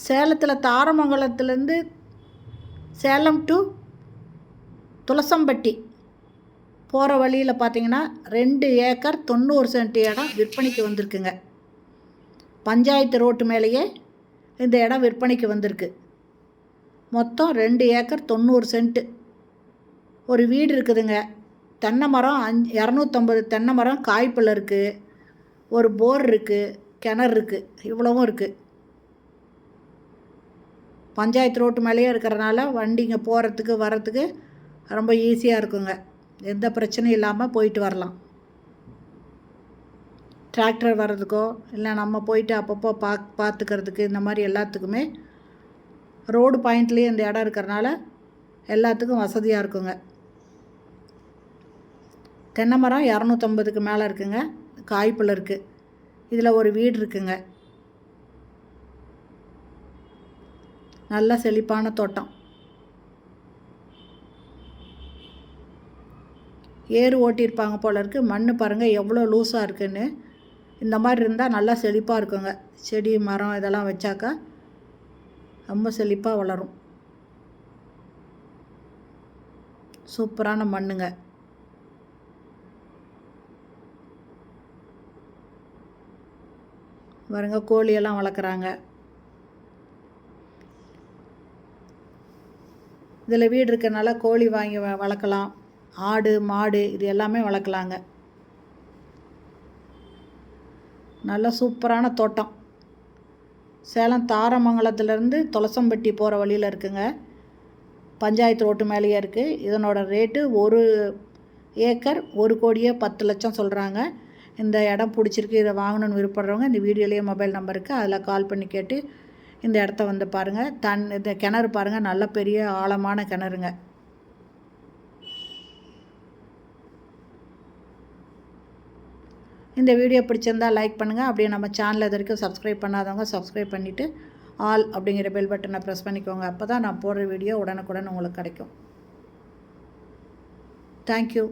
சேலத்தில் தாரமங்கலத்துலேருந்து சேலம் டு துளசம்பட்டி போகிற வழியில் பார்த்திங்கன்னா 2 ஏக்கர் 90 சென்ட் இடம் விற்பனைக்கு வந்திருக்குங்க. பஞ்சாயத்து ரோட்டு மேலேயே இந்த இடம் விற்பனைக்கு வந்திருக்கு. மொத்தம் 2 ஏக்கர் 90 சென்ட்டு. ஒரு வீடு இருக்குதுங்க. தென்னை மரம் 250 தென்னை மரம் காய்ப்பில் இருக்குது. ஒரு போர் இருக்குது, கிணறு இருக்குது, இவ்வளவும் இருக்குது. பஞ்சாயத்து ரோட்டு மேலேயே இருக்கிறனால வண்டிங்க போகிறதுக்கு வரத்துக்கு ரொம்ப ஈஸியாக இருக்குங்க. எந்த பிரச்சனையும் இல்லாமல் போயிட்டு வரலாம். டிராக்டர் வர்றதுக்கோ இல்லை நம்ம போயிட்டு அப்பப்போ பார்த்துக்கிறதுக்கு இந்த மாதிரி எல்லாத்துக்குமே ரோடு பாயிண்ட்லேயே இந்த இடம் இருக்கிறனால எல்லாத்துக்கும் வசதியாக இருக்குங்க. தென்னை மரம் 250க்கு மேலே இருக்குங்க. காய்ப்பில் இருக்குது. இதில் ஒரு வீடு இருக்குங்க. நல்ல செழிப்பான தோட்டம். ஏறு ஓட்டியிருப்பாங்க போல இருக்குது. மண் பாருங்கள் எவ்வளோ லூஸாக இருக்குன்னு. இந்த மாதிரி இருந்தால் நல்லா செழிப்பாக இருக்குங்க. செடி மரம் இதெல்லாம் வச்சாக்கா ரொம்ப செழிப்பாக வளரும். சூப்பரான மண்ணுங்க. பாருங்க கோழியெல்லாம் வளர்க்குறாங்க. இதில் வீடு இருக்கனால கோழி வாங்கி வளர்க்கலாம். ஆடு மாடு இது எல்லாமே வளர்க்கலாங்க. நல்ல சூப்பரான தோட்டம். சேலம் தாரமங்கலத்துலேருந்து துளசம்பட்டி போகிற வழியில் இருக்குங்க. பஞ்சாயத்து ரோட்டு மேலேயே இருக்குது. இதனோட ரேட்டு 1 ஏக்கர் 1,10,00,000 சொல்கிறாங்க. இந்த இடம் பிடிச்சிருக்கு, இதை வாங்கணுன்னு விருப்பப்படுறவங்க இந்த வீடியோலேயே மொபைல் நம்பர் இருக்குது, அதில் கால் பண்ணி கேட்டு இந்த இடத்த வந்து பாருங்கள். இந்த கிணறு பாருங்கள், நல்ல பெரிய ஆழமான கிணறுங்க. இந்த வீடியோ பிடிச்சிருந்தால் லைக் பண்ணுங்கள். அப்படியே நம்ம சேனல் இது வரைக்கும் சப்ஸ்கிரைப் பண்ணாதவங்க சப்ஸ்கிரைப் பண்ணிவிட்டு ஆல் அப்படிங்கிற பெல் பட்டனை ப்ரெஸ் பண்ணிக்கோங்க. அப்போ தான் நான் போடுற வீடியோ உடனுக்குடன் உங்களுக்கு கிடைக்கும். தேங்க்யூ.